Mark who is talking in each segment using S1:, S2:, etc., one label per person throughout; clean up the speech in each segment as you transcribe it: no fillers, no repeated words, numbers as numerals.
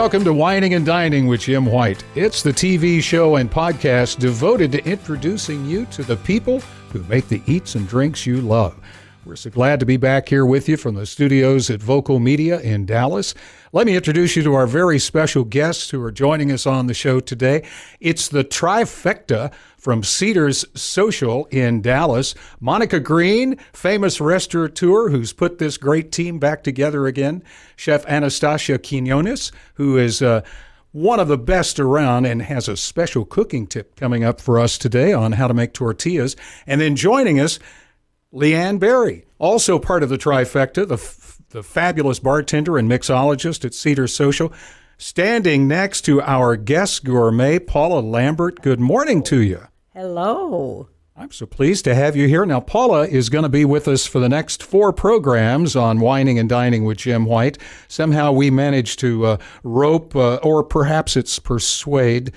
S1: Welcome to Wining and Dining with Jim White. It's the TV show and podcast devoted to introducing you to the people who make the eats and drinks you love. We're so glad to be back here with you from the studios at Vocal Media in Dallas. Let me introduce you to our very special guests who are joining us on the show today. It's the Trifecta from Cedars Social in Dallas. Monica Greene, famous restaurateur who's put this great team back together again. Chef Anastacia Quninones, who is one of the best around and has a special cooking tip coming up for us today on how to make tortillas. And then joining us, Leann Berry, also part of the Trifecta, the fabulous bartender and mixologist at Cedars Social. Standing next to our guest gourmet, Paula Lambert. Good morning to you.
S2: Hello.
S1: I'm so pleased to have you here. Now, Paula is going to be with us for the next 4 programs on Wining and Dining with Jim White. Somehow we managed to rope, or perhaps it's persuade,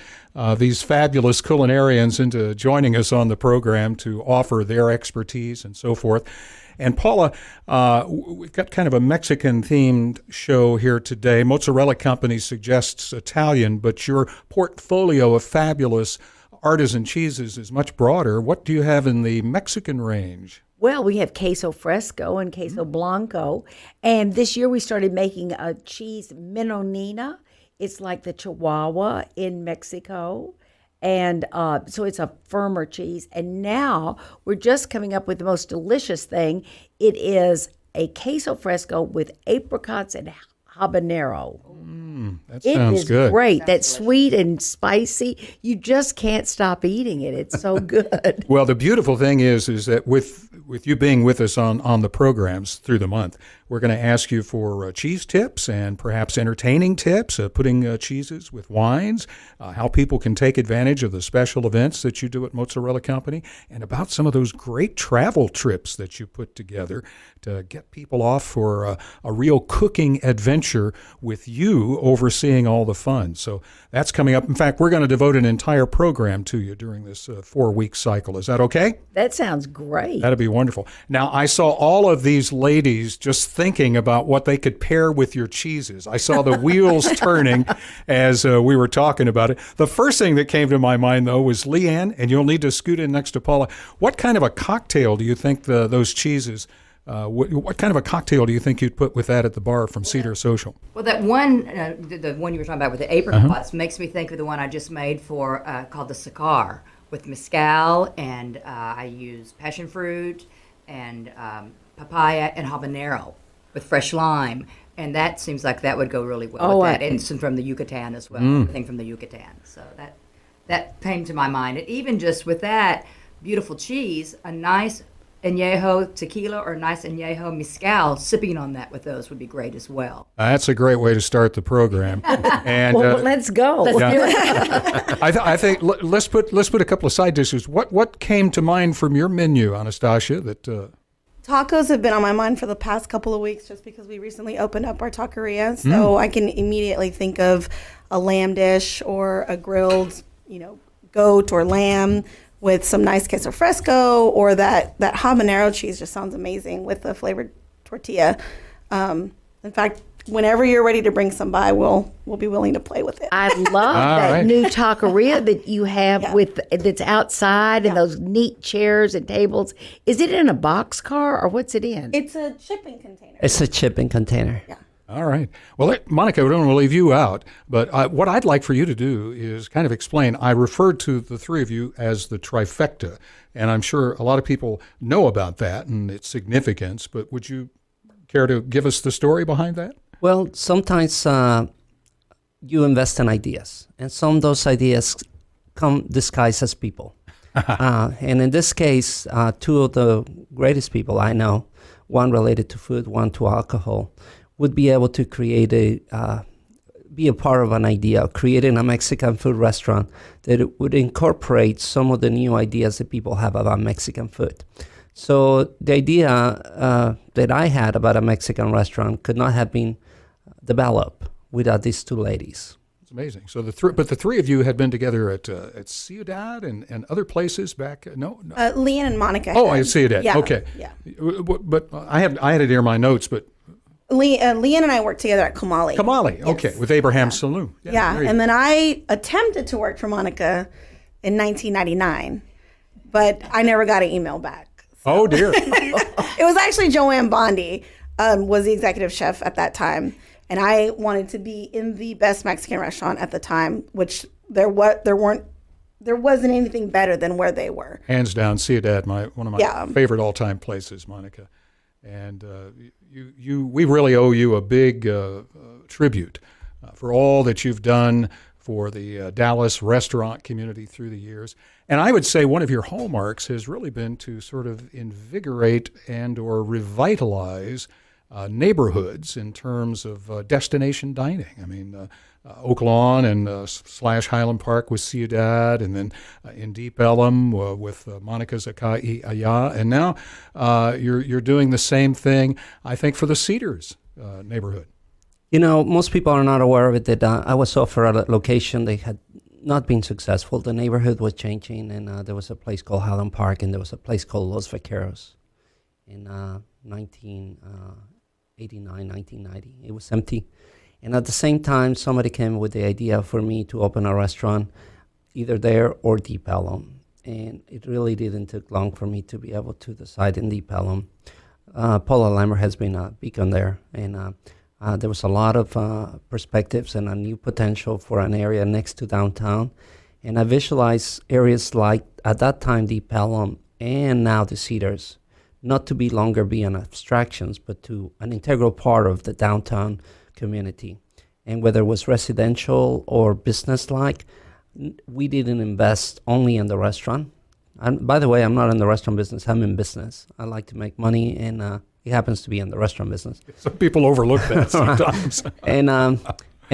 S1: these fabulous culinarians into joining us on the program to offer their expertise and so forth. And Paula, we've got kind of a Mexican-themed show here today. Mozzarella Company suggests Italian, but your portfolio of fabulous artisan cheeses is much broader. What do you have in the Mexican range?
S2: Well, we have queso fresco and queso blanco. And this year we started making a cheese menonina. It's like the Chihuahua in Mexico. And so it's a firmer cheese. And now we're just coming up with the most delicious thing. It is a queso fresco with apricots and habanero.
S1: That sounds good.
S2: It is great. That's sweet and spicy. You just can't stop eating it. It's so good.
S1: Well, the beautiful thing is that with you being with us on the programs through the month, we're going to ask you for cheese tips and perhaps entertaining tips, putting cheeses with wines, how people can take advantage of the special events that you do at Mozzarella Company, and about some of those great travel trips that you put together to get people off for a real cooking adventure with you overseeing all the fun. So that's coming up. In fact, we're going to devote an entire program to you during this 4-week cycle. Is that okay?
S2: That sounds great.
S1: That'd be wonderful. Now, I saw all of these ladies just thinking about what they could pair with your cheeses. I saw the wheels turning as we were talking about it. The first thing that came to my mind, though, was Leann, and you'll need to scoot in next to Paula. What kind of a cocktail do you think those cheeses, what kind of a cocktail do you think you'd put with that at the bar from Cedars Social?
S3: Well, that one, the one you were talking about with the apricots makes me think of the one I just made for called the Cigar with mezcal, and I use passion fruit and papaya and habanero with fresh lime, and that seems like that would go really well with that. And some from the Yucatan as well, everything from the Yucatan. So that came to my mind. And even just with that beautiful cheese, a nice añejo tequila or a nice añejo mezcal, sipping on that with those would be great as well.
S1: That's a great way to start the program. And
S2: well, let's go.
S1: I think let's put a couple of side dishes. What came to mind from your menu, Anastacia?
S4: Tacos have been on my mind for the past couple of weeks just because we recently opened up our taqueria. So I can immediately think of a lamb dish or a grilled, goat or lamb with some nice queso fresco, or that habanero cheese just sounds amazing with the flavored tortilla. In fact, whenever you're ready to bring some by, we'll be willing to play with it.
S2: I love that new taqueria that you have that's outside and those neat chairs and tables. Is it in a boxcar or what's it in?
S4: It's a shipping container.
S5: It's a shipping container.
S4: Yeah.
S1: All right. Well, Monica, we don't want to leave you out, but what I'd like for you to do is kind of explain. I referred to the three of you as the Trifecta, and I'm sure a lot of people know about that and its significance, but would you care to give us the story behind that?
S5: Well, sometimes you invest in ideas, and some of those ideas come disguised as people. And in this case, 2 of the greatest people I know, one related to food, one to alcohol, would be able to create be a part of an idea of creating a Mexican food restaurant that would incorporate some of the new ideas that people have about Mexican food. So the idea that I had about a Mexican restaurant could not have been developed without these 2 ladies.
S1: It's amazing. So the three of you had been together at Ciudad and other places back. No.
S4: Leann and Monica.
S1: Oh, I Ciudad.
S4: Yeah.
S1: Okay.
S4: Yeah.
S1: But I had it here in my notes. But
S4: Leann and I worked together at Kamali.
S1: Kamali, okay, with Abraham Saloon.
S4: Yeah,
S1: there you
S4: and
S1: go.
S4: then I attempted to work for Monica in 1999, but I never got an email back.
S1: Oh, dear.
S4: It was actually Joanne Bondi was the executive chef at that time, and I wanted to be in the best Mexican restaurant at the time, which there wasn't anything better than where they were.
S1: Hands down, Ciudad, one of my favorite all-time places, Monica. And we really owe you a big tribute for all that you've done for the Dallas restaurant community through the years. And I would say one of your hallmarks has really been to sort of invigorate and or revitalize neighborhoods in terms of destination dining. I mean, Oak Lawn and slash Highland Park with Ciudad, and then in Deep Ellum with Monica's Acai Aya, and now you're doing the same thing, I think, for the Cedars neighborhood.
S5: You know, most people are not aware of it, that I was offered a location. They had not been successful. The neighborhood was changing, and there was a place called Highland Park, and there was a place called Los Vaqueros in 1989, 1990. It was empty. And at the same time, somebody came with the idea for me to open a restaurant either there or Deep Ellum. And it really didn't take long for me to be able to decide in Deep Ellum. Paula Lambert has been a beacon there. And there was a lot of perspectives and a new potential for an area next to downtown. And I visualized areas like, at that time, Deep Ellum and now the Cedars, not to be longer be an abstractions, but to an integral part of the downtown community. And whether it was residential or business-like, we didn't invest only in the restaurant. And by the way, I'm not in the restaurant business. I'm in business. I like to make money, and it happens to be in the restaurant business.
S1: Some people overlook that sometimes.
S5: And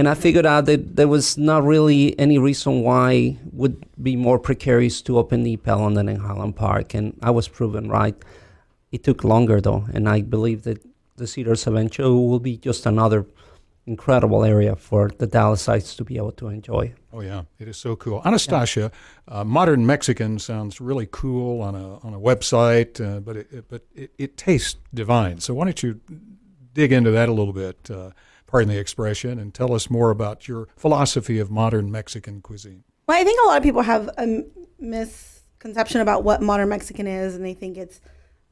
S5: I figured out that there was not really any reason why it would be more precarious to open Deep Ellum than in Highland Park, and I was proven right. It took longer, though, and I believe that the Cedars eventually will be just another incredible area for the Dallasites to be able to enjoy.
S1: Oh yeah, it is so cool. Anastacia, modern Mexican sounds really cool on a website, but it tastes divine. So why don't you dig into that a little bit, pardon the expression, and tell us more about your philosophy of modern Mexican cuisine.
S4: Well, I think a lot of people have a misconception about what modern Mexican is, and they think it's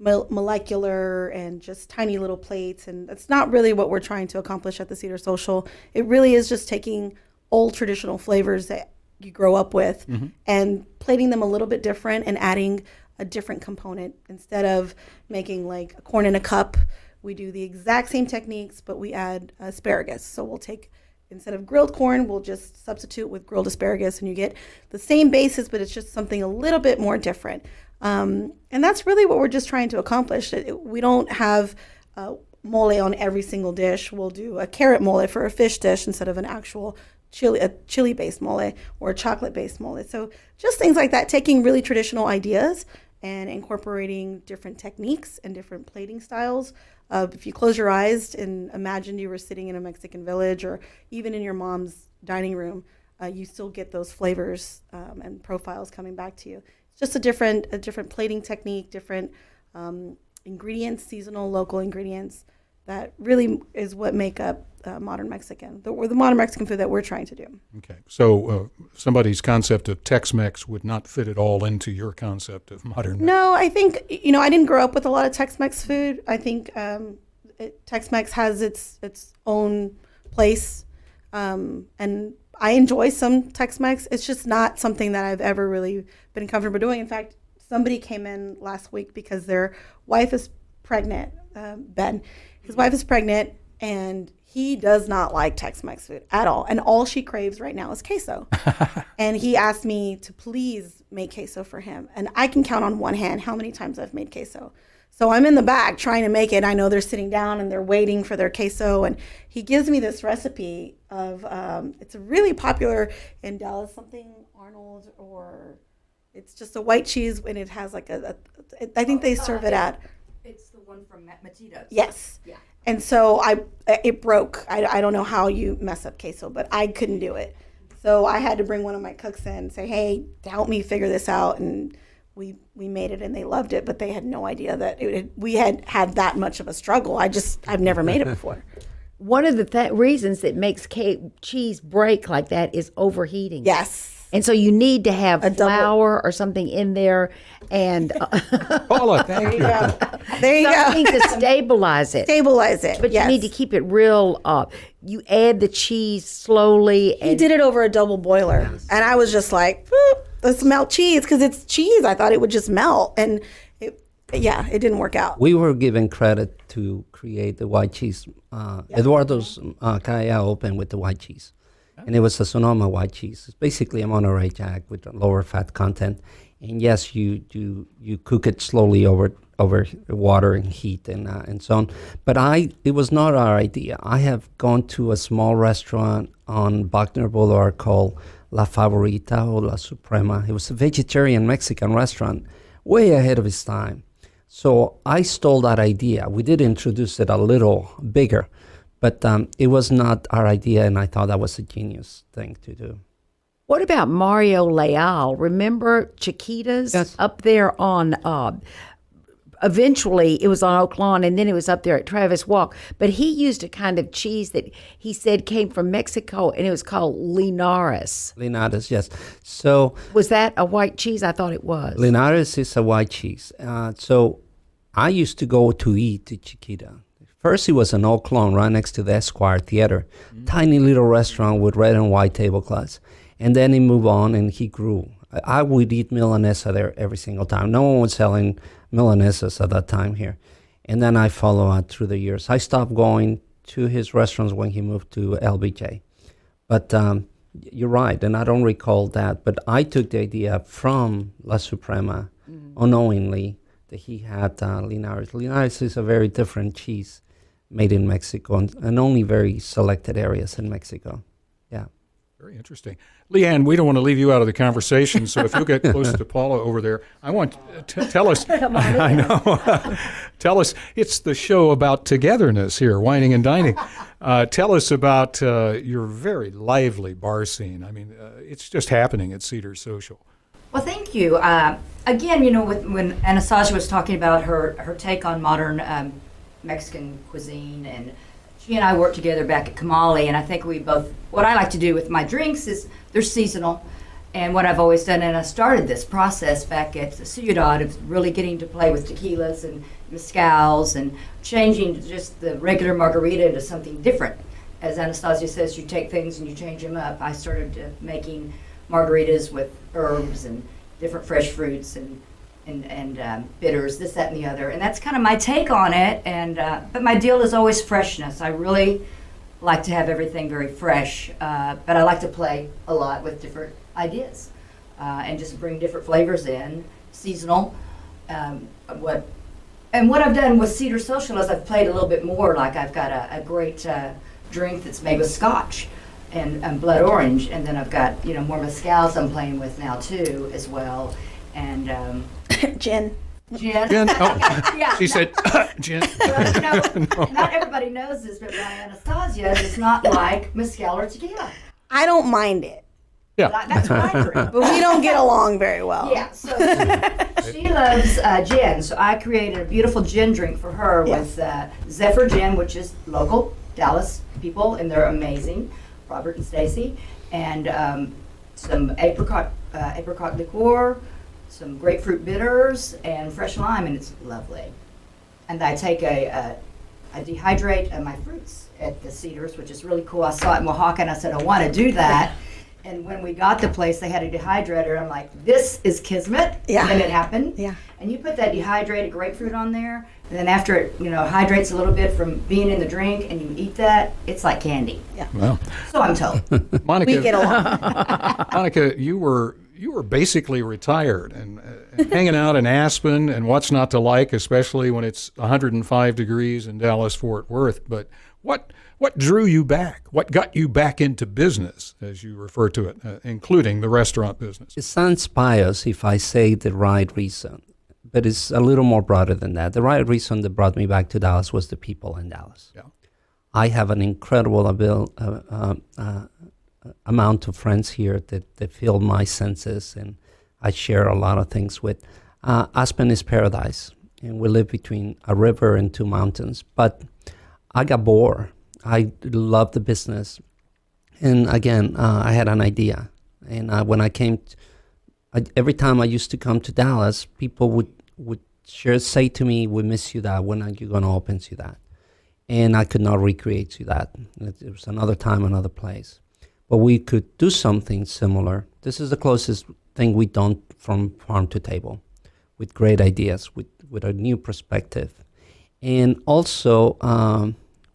S4: molecular and just tiny little plates, and that's not really what we're trying to accomplish at the Cedars Social. It really is just taking old traditional flavors that you grow up with and plating them a little bit different and adding a different component. Instead of making like a corn in a cup, we do the exact same techniques, but we add asparagus. So we'll take, instead of grilled corn, we'll just substitute with grilled asparagus, and you get the same basis, but it's just something a little bit more different. And that's really what we're just trying to accomplish. We don't have mole on every single dish. We'll do a carrot mole for a fish dish instead of an actual chili-based mole or a chocolate-based mole. So just things like that, taking really traditional ideas and incorporating different techniques and different plating styles. If you close your eyes and imagine you were sitting in a Mexican village or even in your mom's dining room, you still get those flavors and profiles coming back to you. Just a different plating technique, different ingredients, seasonal, local ingredients. That really is what make up modern Mexican, the modern Mexican food that we're trying to do.
S1: Okay, so somebody's concept of Tex-Mex would not fit at all into your concept of modern.
S4: No, I think, I didn't grow up with a lot of Tex-Mex food. I think Tex-Mex has its own place, and I enjoy some Tex-Mex. It's just not something that I've ever really been comfortable doing. In fact, somebody came in last week because their wife is pregnant, Ben. His wife is pregnant, and he does not like Tex-Mex food at all. And all she craves right now is queso. And he asked me to please make queso for him. And I can count on one hand how many times I've made queso. So I'm in the back trying to make it. I know they're sitting down and they're waiting for their queso. And he gives me this recipe of, it's really popular in Dallas, something Arnold, or it's just a white cheese, and it has like I think they serve it at.
S3: It's the one from Matitos.
S4: Yes.
S3: Yeah.
S4: And so it broke. I don't know how you mess up queso, but I couldn't do it. So I had to bring one of my cooks in and say, hey, help me figure this out. And we made it and they loved it, but they had no idea that we had that much of a struggle. I've never made it before.
S2: One of the reasons that makes cheese break like that is overheating.
S4: Yes.
S2: And so you need to have flour or something in there, and
S1: Paula, thank you.
S4: There you
S2: something
S4: go.
S2: to stabilize it.
S4: Stabilize it.
S2: But
S4: yes.
S2: you need to keep it real up. You add the cheese slowly.
S4: He did it over a double boiler, and I was just like, let's melt cheese because it's cheese. I thought it would just melt, and it didn't work out.
S5: We were given credit to create the white cheese. Eduardo's Calla opened with the white cheese. And it was a Sonoma white cheese. It's basically a Monterey Jack with a lower fat content. And yes, you cook it slowly over water and heat and so on. But it was not our idea. I have gone to a small restaurant on Buckner Boulevard called La Favorita or La Suprema. It was a vegetarian Mexican restaurant, way ahead of its time. So I stole that idea. We did introduce it a little bigger. But it was not our idea, and I thought that was a genius thing to do.
S2: What about Mario Leal? Remember Chiquitas?
S5: Yes.
S2: Up there on, eventually it was on Oak Lawn, and then it was up there at Travis Walk. But he used a kind of cheese that he said came from Mexico, and it was called Linares.
S5: Linares, yes. So
S2: Was that a white cheese? I thought it was.
S5: Linares is a white cheese. So I used to go to eat to Chiquita. First, it was an Oak Lawn right next to the Esquire Theater. Tiny little restaurant with red and white tablecloths. And then he moved on and he grew. I would eat Milanesa there every single time. No one was selling Milanesas at that time here. And then I followed on through the years. I stopped going to his restaurants when he moved to LBJ. But you're right, and I don't recall that. But I took the idea from La Suprema unknowingly that he had Linares. Linares is a very different cheese made in Mexico and only very selected areas in Mexico. Yeah.
S1: Very interesting. Leann, we don't want to leave you out of the conversation, so if you'll get close to Paula over there, I want to tell us. I know. Tell us, it's the show about togetherness here, Wining and Dining. Tell us about your very lively bar scene. I mean, it's just happening at Cedars Social.
S3: Well, thank you. Again, when Anastacia was talking about her take on modern Mexican cuisine, and she and I worked together back at Kamali, and I think what I like to do with my drinks is they're seasonal. And what I've always done, and I started this process back at the Ciudad of really getting to play with tequilas and mezcals and changing just the regular margarita into something different. As Anastacia says, you take things and you change them up. I started making margaritas with herbs and different fresh fruits and bitters, this, that, and the other. And that's kind of my take on it. And but my deal is always freshness. I really like to have everything very fresh, but I like to play a lot with different ideas and just bring different flavors in, seasonal. What I've done with Cedars Social is I've played a little bit more. Like I've got a great drink that's made with scotch and blood orange, and then I've got more mezcals I'm playing with now too as well, and
S4: Gin.
S3: Gin.
S1: Oh,
S3: Yeah.
S1: she said, gin.
S3: Well, not everybody knows this, but my Anastacia does not like mezcal or tequila.
S4: I don't mind it,
S1: Yeah.
S3: That's my drink.
S4: but we don't get along very well.
S3: Yeah, so she loves gin. So I created a beautiful gin drink for her with Zephyr Gin, which is local Dallas people, and they're amazing, Robert and Stacy, and some apricot liqueur, some grapefruit bitters, and fresh lime, and it's lovely. And I take I dehydrate my fruits at the Cedars, which is really cool. I saw it in Oaxaca, and I said, I want to do that. And when we got the place, they had a dehydrator. I'm like, this is kismet.
S4: Yeah.
S3: And it happened.
S4: Yeah.
S3: And you put that dehydrated grapefruit on there, and then after it, hydrates a little bit from being in the drink, and you eat that, it's like candy.
S4: Yeah.
S1: Well,
S3: So I'm told.
S1: Monica,
S4: We get along.
S1: Monica, you were basically retired and hanging out in Aspen, and what's not to like, especially when it's 105 degrees in Dallas-Fort Worth. But what drew you back? What got you back into business, as you refer to it, including the restaurant business?
S5: It sounds pious if I say the right reason, but it's a little more broader than that. The right reason that brought me back to Dallas was the people in Dallas.
S1: Yeah.
S5: I have an incredible amount of friends here that fill my senses, and I share a lot of things with. Aspen is paradise, and we live between a river and two mountains. But I got bored. I love the business. And again, I had an idea. And when I came, every time I used to come to Dallas, people would say to me, "We miss you that. When are you going to open to that?" And I could not recreate to that. It was another time, another place. But we could do something similar. This is the closest thing we've done from farm to table, with great ideas, with a new perspective. And also,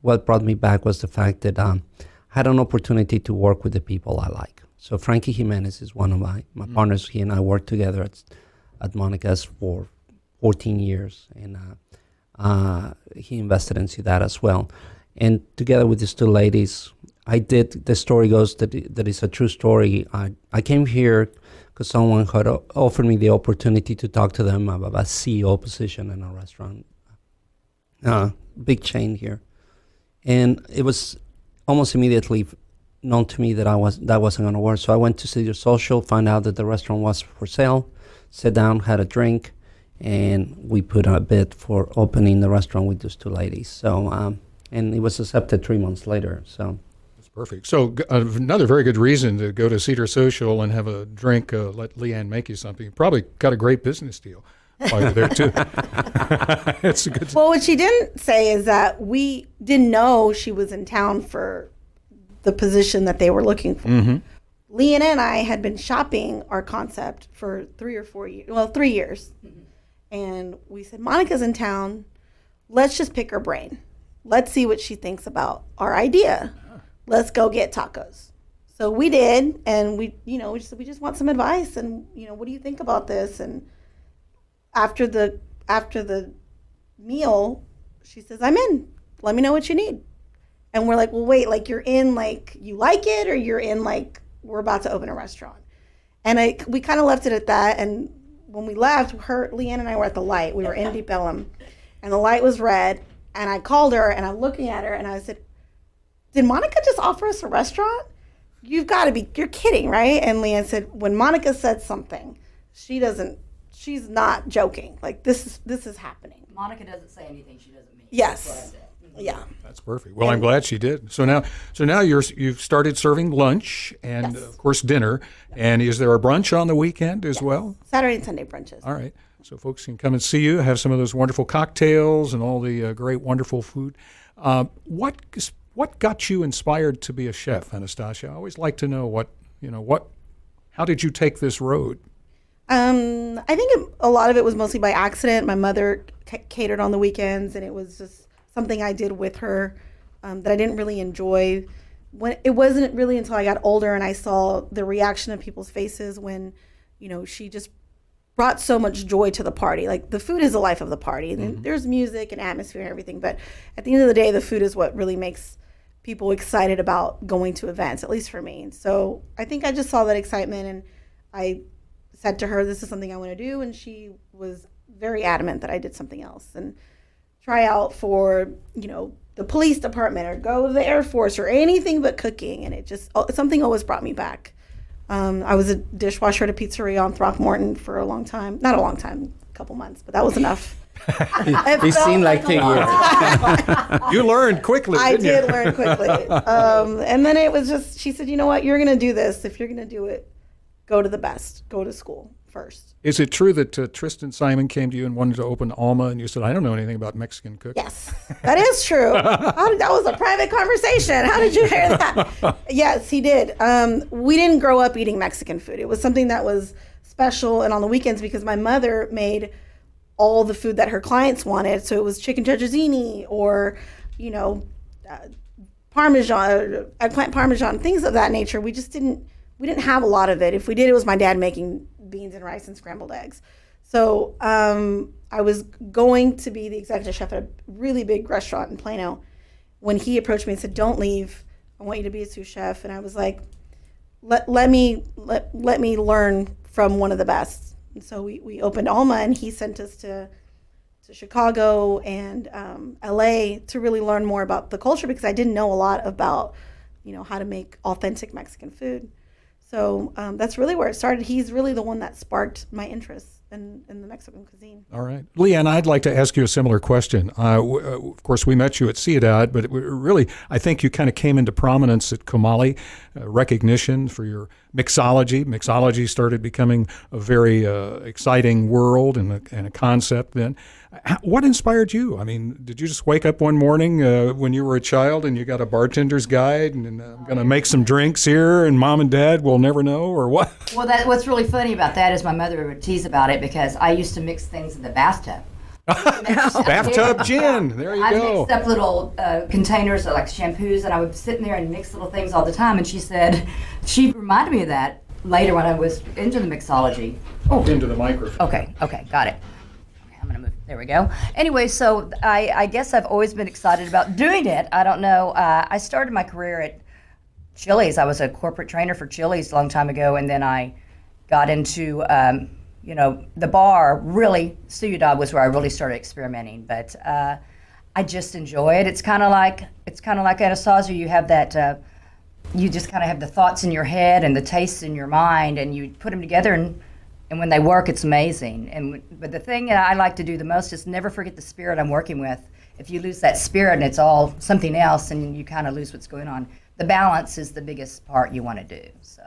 S5: what brought me back was the fact that I had an opportunity to work with the people I like. So Frankie Jimenez is one of my partners. He and I worked together at Monica's for 14 years, and he invested into that as well. And together with these two ladies, the story goes that it's a true story. I came here because someone had offered me the opportunity to talk to them about a CEO position in a restaurant, big chain here. And it was almost immediately known to me that that wasn't going to work. So I went to Cedars Social, found out that the restaurant was for sale, sat down, had a drink, and we put a bid for opening the restaurant with those two ladies. So, and it was accepted 3 months later. So
S1: That's perfect. So another very good reason to go to Cedar Social and have a drink, let Leann make you something. You probably got a great business deal while you're there too. It's a good.
S4: Well, what she didn't say is that we didn't know she was in town for the position that they were looking for.
S1: Mm-hmm.
S4: Leann and I had been shopping our concept for 3 or 4 years. Well, 3 years. Mm-hmm. And we said, Monica's in town. Let's just pick her brain. Let's see what she thinks about our idea. Let's go get tacos. So we did, and we said, we just want some advice, and what do you think about this? And after the meal, she says, I'm in. Let me know what you need. And we're like, well, wait, like you're in, like you like it, or you're in, like we're about to open a restaurant. And we kind of left it at that. And when we left, Leann and I were at the light. We were in Deep Ellum, and the light was red. And I called her, and I'm looking at her, and I said, did Monica just offer us a restaurant? You've got to be, you're kidding, right? And Leann said, when Monica said something, she's not joking. Like this is happening.
S3: Monica doesn't say anything she doesn't mean.
S4: Yes.
S3: That's what I said.
S4: Yeah.
S1: That's perfect. Well, I'm glad she did. So now you've started serving lunch and
S4: Yes.
S1: of course dinner. And is there a brunch on the weekend as well?
S4: Saturday and Sunday brunches.
S1: All right. So folks can come and see you, have some of those wonderful cocktails and all the great, wonderful food. What got you inspired to be a chef, Anastacia? I always like to know how did you take this road?
S4: I think a lot of it was mostly by accident. My mother catered on the weekends, and it was just something I did with her that I didn't really enjoy. It wasn't really until I got older and I saw the reaction of people's faces when, she just brought so much joy to the party. Like the food is the life of the party. And
S1: Mm-hmm.
S4: there's music and atmosphere and everything, but at the end of the day, the food is what really makes people excited about going to events, at least for me. So I think I just saw that excitement, and I said to her, this is something I want to do. And she was very adamant that I did something else and try out for, the police department or go to the Air Force or anything but cooking. And it just, something always brought me back. I was a dishwasher at a pizzeria on Throckmorton for a long time. Not a long time, a couple months, but that was enough.
S5: It seemed like 10 years.
S1: You learned quickly,
S4: I
S1: didn't you?
S4: did learn quickly. And then it was just, she said, you know what, you're going to do this. If you're going to do it, go to the best. Go to school first.
S1: Is it true that Tristan Simon came to you and wanted to open Alma, and you said, I don't know anything about Mexican cooking?
S4: Yes, that is true. That was a private conversation. How did you hear that? Yes, he did. We didn't grow up eating Mexican food. It was something that was special and on the weekends because my mother made all the food that her clients wanted. So it was chicken tetrazzini or, Parmesan, eggplant Parmesan, things of that nature. We didn't have a lot of it. If we did, it was my dad making beans and rice and scrambled eggs. So I was going to be the executive chef at a really big restaurant in Plano when he approached me and said, don't leave. I want you to be a sous chef. And I was like, let me learn from one of the best. And so we opened Alma, and he sent us to Chicago and LA to really learn more about the culture because I didn't know a lot about, how to make authentic Mexican food. So that's really where it started. He's really the one that sparked my interest in the Mexican cuisine.
S1: All right. Leann, I'd like to ask you a similar question. Of course, we met you at Ciudad, but really, I think you kind of came into prominence at Comali, recognition for your mixology. Mixology started becoming a very exciting world and a concept then. What inspired you? I mean, did you just wake up one morning when you were a child and you got a bartender's guide and I'm going to make some drinks here and mom and dad will never know, or what?
S3: Well, what's really funny about that is my mother would tease about it because I used to mix things in the bathtub.
S1: Bathtub gin. There you
S3: I
S1: go.
S3: mixed up little containers of like shampoos, and I would sit in there and mix little things all the time. And she reminded me of that later when I was into the mixology.
S1: Into the microphone.
S3: Okay, got it. Okay, I'm gonna move. There we go. Anyway, so I guess I've always been excited about doing it. I don't know. I started my career at Chili's. I was a corporate trainer for Chili's a long time ago, and then I got into the bar. Really, Ciudad was where I really started experimenting. But I just enjoy it. It's kind of like Anastacia. You have that. You just kind of have the thoughts in your head and the tastes in your mind, and you put them together, and when they work, it's amazing. But the thing that I like to do the most is never forget the spirit I'm working with. If you lose that spirit and it's all something else, and you kind of lose what's going on. The balance is the biggest part you want to do. So.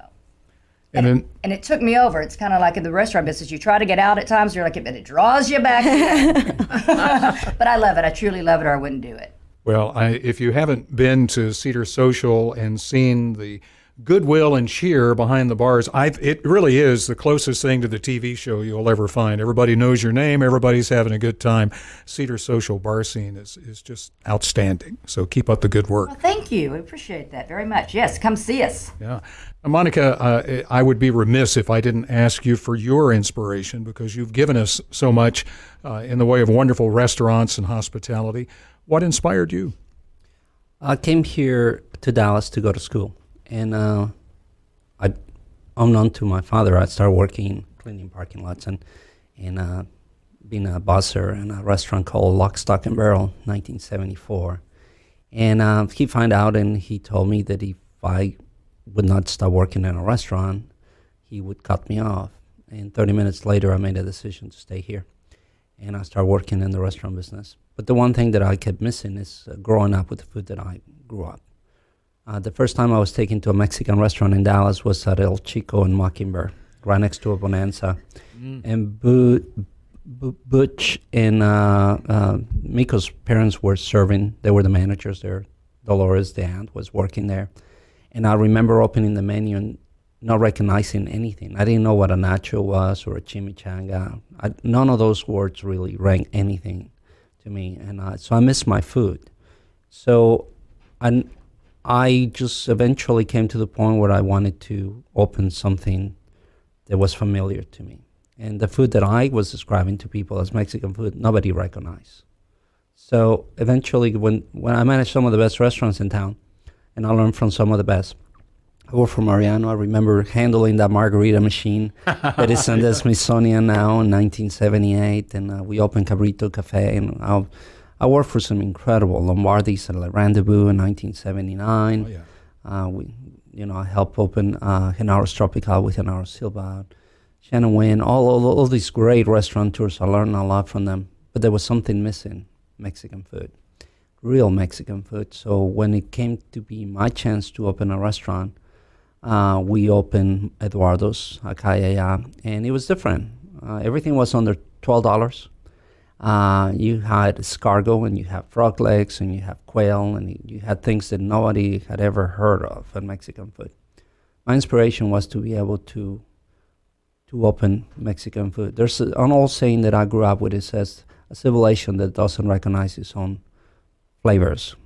S3: And it took me over. It's kind of like in the restaurant business. You try to get out at times, you're like, but it draws you back in. But I love it. I truly love it, or I wouldn't do it.
S1: Well, if you haven't been to Cedars Social and seen the goodwill and cheer behind the bars, it really is the closest thing to the TV show you'll ever find. Everybody knows your name. Everybody's having a good time. Cedars Social bar scene is just outstanding. So keep up the good work.
S3: Well, thank you. I appreciate that very much. Yes, come see us.
S1: Yeah. Monica, I would be remiss if I didn't ask you for your inspiration, because you've given us so much in the way of wonderful restaurants and hospitality. What inspired you?
S5: I came here to Dallas to go to school. And unknown to my father, I started working cleaning parking lots and being a busser in a restaurant called Lock, Stock, and Barrel, 1974. And he found out, and he told me that if I would not stop working in a restaurant, he would cut me off. And 30 minutes later, I made a decision to stay here. And I started working in the restaurant business. But the one thing that I kept missing is growing up with the food that I grew up. The first time I was taken to a Mexican restaurant in Dallas was at El Chico in Mockingbird, right next to a Bonanza. And Butch and Miko's parents were serving. They were the managers there. Dolores, the aunt, was working there. And I remember opening the menu and not recognizing anything. I didn't know what a nacho was or a chimichanga. None of those words really rang anything to me. And so I missed my food. So I just eventually came to the point where I wanted to open something that was familiar to me. And the food that I was describing to people as Mexican food, nobody recognized. So eventually, when I managed some of the best restaurants in town, and I learned from some of the best, I worked for Mariano. I remember handling that margarita machine that is in the Smithsonian now in 1978. And we opened Cabrito Cafe, and I worked for some incredible Lombardis and Le Rendezvous in 1979. Oh, yeah. I helped open Gennaro's Tropical with Gennaro Silva, Shannon Wynn, all these great restaurateurs. I learned a lot from them. But there was something missing, Mexican food, real Mexican food. So when it came to be my chance to open a restaurant, we opened Eduardo's, and it was different. Everything was under $12. You had escargot, and you have frog legs, and you have quail, and you had things that nobody had ever heard of in Mexican food. My inspiration was to be able to open Mexican food. There's an old saying that I grew up with. It says, a civilization that doesn't recognize its own flavors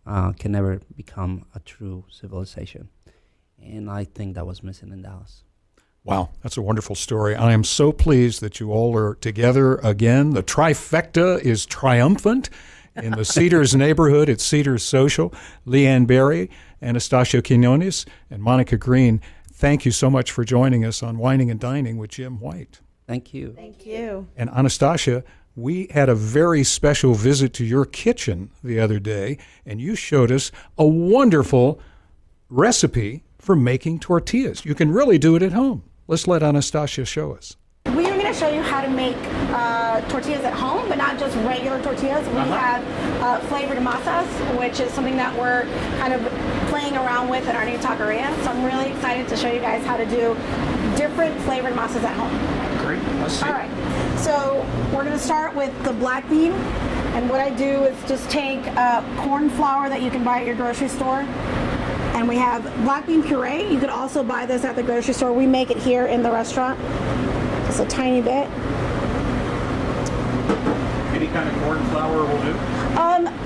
S5: can never become a true civilization. And I think that was missing in Dallas.
S1: Wow, that's a wonderful story. I am so pleased that you all are together again. The trifecta is triumphant in the Cedars neighborhood at Cedars Social. Leann Berry, Anastacia Quninones, and Monica Greene, thank you so much for joining us on Wining and Dining with Jim White.
S5: Thank you.
S4: Thank you.
S1: And Anastacia, we had a very special visit to your kitchen the other day, and you showed us a wonderful recipe for making tortillas. You can really do it at home. Let's let Anastacia show us.
S4: We are going to show you how to make tortillas at home, but not just regular tortillas. We have flavored masas, which is something that we're kind of playing around with in our new taqueria. So I'm really excited to show you guys how to do different flavored masas at home.
S1: Great. Let's see.
S4: All right. So we're going to start with the black bean. And what I do is just take corn flour that you can buy at your grocery store. And we have black bean puree. You could also buy this at the grocery store. We make it here in the restaurant. Just a tiny bit.
S1: Any kind of corn flour will do?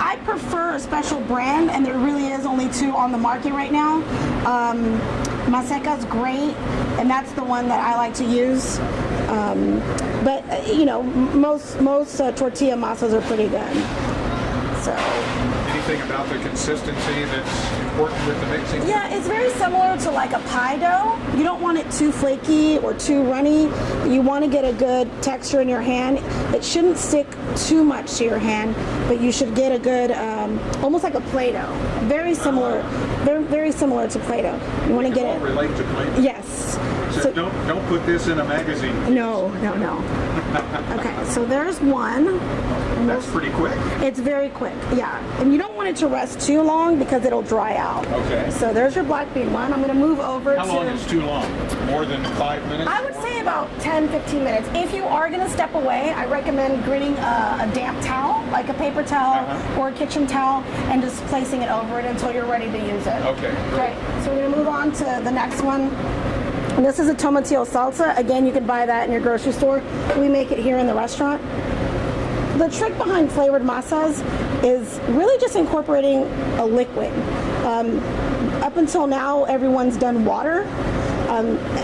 S4: I prefer a special brand, and there really is only 2 on the market right now. Maseca's great, and that's the one that I like to use. But you know, most tortilla masas are pretty good. So.
S1: Anything about the consistency that's important with the mixing?
S4: Yeah, it's very similar to like a pie dough. You don't want it too flaky or too runny. You want to get a good texture in your hand. It shouldn't stick too much to your hand, but you should get a good, almost like a Play-Doh. Very similar, very similar to Play-Doh. You want to get it.
S1: Relate to Play-Doh?
S4: Yes.
S1: So don't put this in a magazine.
S4: No. Okay, so there's one.
S1: That's pretty quick.
S4: It's very quick, yeah. And you don't want it to rest too long because it'll dry out.
S1: Okay.
S4: So there's your black bean one. I'm going to move over
S1: How long is too long? More than 5 minutes?
S4: I would say about 10, 15 minutes. If you are going to step away, I recommend getting a damp towel, like a paper towel or a kitchen towel, and just placing it over it until you're ready to use it.
S1: Okay.
S4: Great. So we're going to move on to the next one. And this is a tomatillo salsa. Again, you can buy that in your grocery store. We make it here in the restaurant. The trick behind flavored masas is really just incorporating a liquid. Up until now, everyone's done water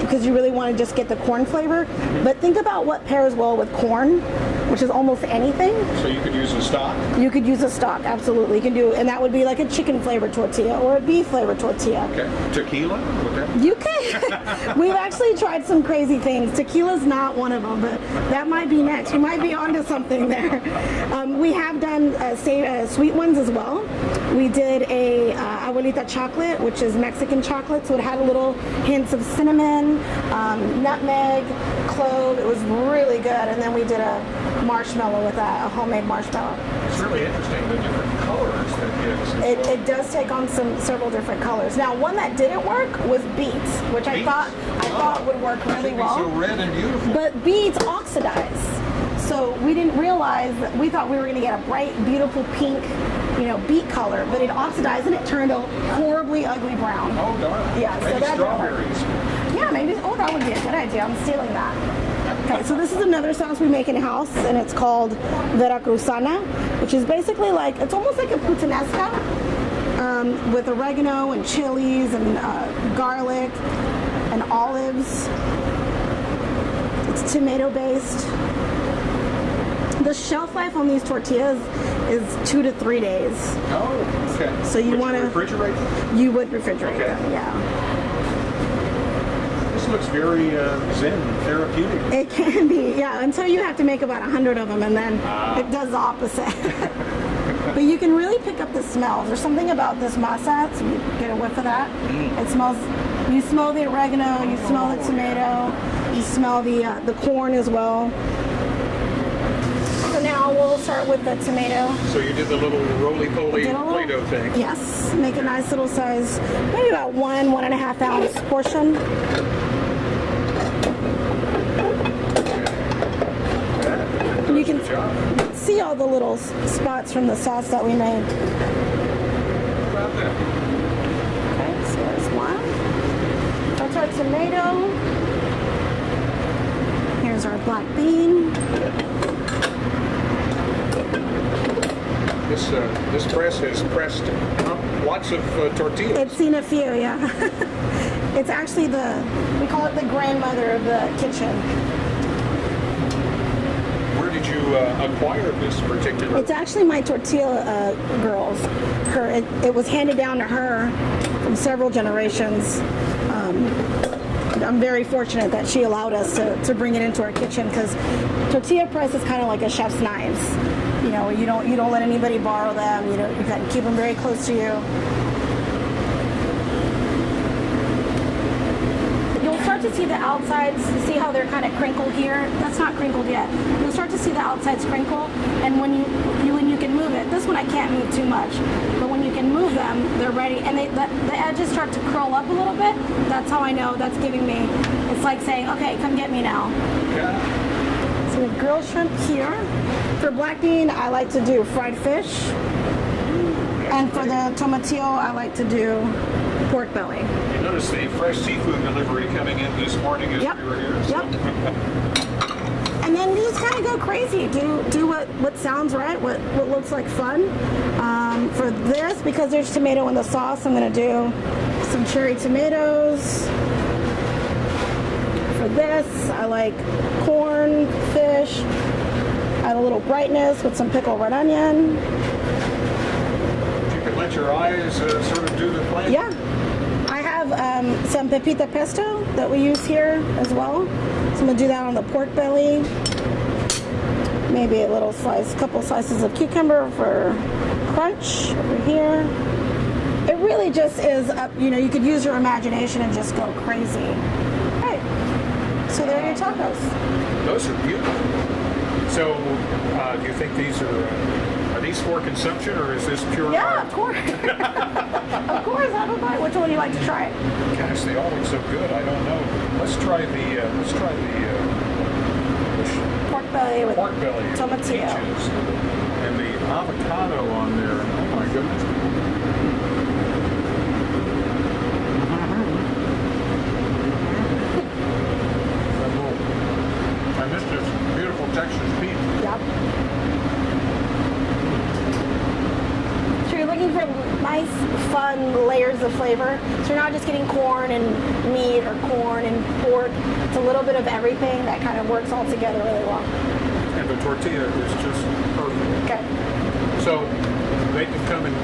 S4: because you really want to just get the corn flavor. But think about what pairs well with corn, which is almost anything.
S1: So you could use a stock?
S4: You could use a stock, absolutely. You can do, and that would be like a chicken flavored tortilla or a beef flavored tortilla.
S1: Okay. Tequila? Okay.
S4: You can. We've actually tried some crazy things. Tequila's not one of them, but that might be next. You might be onto something there. We have done sweet ones as well. We did a abuelita chocolate, which is Mexican chocolate, so it had a little hints of cinnamon, nutmeg, clove. It was really good. And then we did a marshmallow with that, a homemade marshmallow.
S1: It's really interesting, the different colors that gives.
S4: It does take on several different colors. Now, one that didn't work was beets, which I thought would work really well.
S1: So red and beautiful.
S4: But beets oxidize. So we didn't realize that. We thought we were going to get a bright, beautiful pink, beet color, but it oxidized and it turned a horribly ugly brown.
S1: Oh, darn.
S4: Yeah, so
S1: maybe
S4: that
S1: strawberries.
S4: Yeah, maybe. Oh, that would be a good idea. I'm stealing that. Okay, so this is another sauce we make in-house, and it's called Veracruzana, which is basically like, it's almost like a puttanesca with oregano and chilies and garlic and olives. It's tomato-based. The shelf life on these tortillas is 2 to 3 days.
S1: Oh, okay.
S4: So you want to
S1: refrigerate them?
S4: You would refrigerate them, yeah.
S1: This looks very zen, therapeutic.
S4: It can be, yeah, until you have to make about 100 of them, and then it does the opposite. But you can really pick up the smells. There's something about this masa, so you get a whiff of that. It smells, you smell the oregano, you smell the tomato, you smell the corn as well. So now we'll start with the tomato.
S1: So you did the little roly-poly Play-Doh thing.
S4: Yes, make a nice little size, maybe about 1.5 ounce portion. You can see all the little spots from the sauce that we made. Okay, so there's one. That's our tomato. Here's our black bean.
S1: This press has pressed lots of tortillas.
S4: It's seen a few, yeah. It's actually we call it the grandmother of the kitchen.
S1: Where did you acquire this particular?
S4: It's actually my tortilla girls. It was handed down to her from several generations. I'm very fortunate that she allowed us to bring it into our kitchen, because tortilla press is kind of like a chef's knives. You don't let anybody borrow them. You got to keep them very close to you.
S6: see the outsides. See how they're kind of crinkled here? That's not crinkled yet. You'll start to see the outsides crinkle, and when you can move it. This one I can't move too much, but when you can move them, they're ready, and the edges start to curl up a little bit. That's how I know that's giving me. It's like saying, okay, come get me now.
S1: Yeah.
S6: So we have grilled shrimp here. For black bean, I like to do fried fish. And for the tomatillo, I like to do pork belly.
S1: You noticed the fresh seafood delivery coming in this morning as
S6: Yep.
S1: we were here.
S6: Yep. And then you just kind of go crazy. Do what sounds right, what looks like fun. For this, because there's tomato in the sauce, I'm going to do some cherry tomatoes. For this, I like corn, fish, add a little brightness with some pickled red onion.
S1: You can let your eyes sort of do the plan.
S6: Yeah. I have some pepita pesto that we use here as well. So I'm going to do that on the pork belly. Maybe a little couple slices of cucumber for crunch over here. It really just is up, you could use your imagination and just go crazy. Right. So there are your tacos.
S1: Those are beautiful. So, do you think these are these for consumption, or is this pure
S6: Yeah,
S1: art?
S6: of course. Of course, have a bite. Which one do you like to try?
S1: Gosh, they all look so good. I don't know. Let's try the
S6: Pork belly with
S1: pork belly,
S6: tomatillo.
S1: peaches, and the avocado on there. Oh my goodness. I missed this beautiful Texas peach.
S6: Yep. So you're looking for nice, fun layers of flavor. So you're not just getting corn and meat or corn and pork. It's a little bit of everything that kind of works all together really well.
S1: And the tortilla is just perfect.
S6: Okay.
S1: So they can come and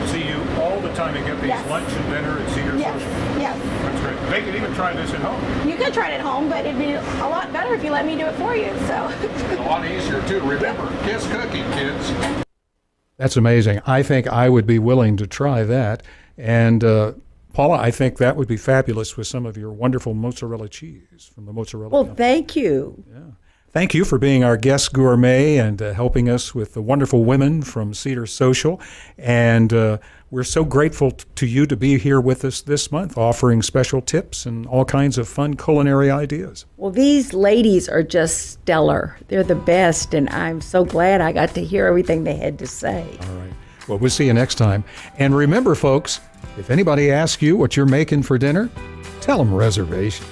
S1: see you all the time and get these
S6: Yes.
S1: lunch and dinner at Cedars
S6: Yes.
S1: Social.
S6: Yes.
S1: That's great. They can even try this at home.
S6: You could try it at home, but it'd be a lot better if you let me do it for you. So.
S1: And a lot easier too. Remember, kiss cooking, kids. That's amazing. I think I would be willing to try that. And Paula, I think that would be fabulous with some of your wonderful mozzarella cheese from the Mozzarella
S2: Well,
S1: Company.
S2: thank you.
S1: Thank you for being our guest gourmet and helping us with the wonderful women from Cedars Social. And we're so grateful to you to be here with us this month, offering special tips and all kinds of fun culinary ideas.
S2: Well, these ladies are just stellar. They're the best, and I'm so glad I got to hear everything they had to say.
S1: All right. Well, we'll see you next time. And remember, folks, if anybody asks you what you're making for dinner, tell them reservations.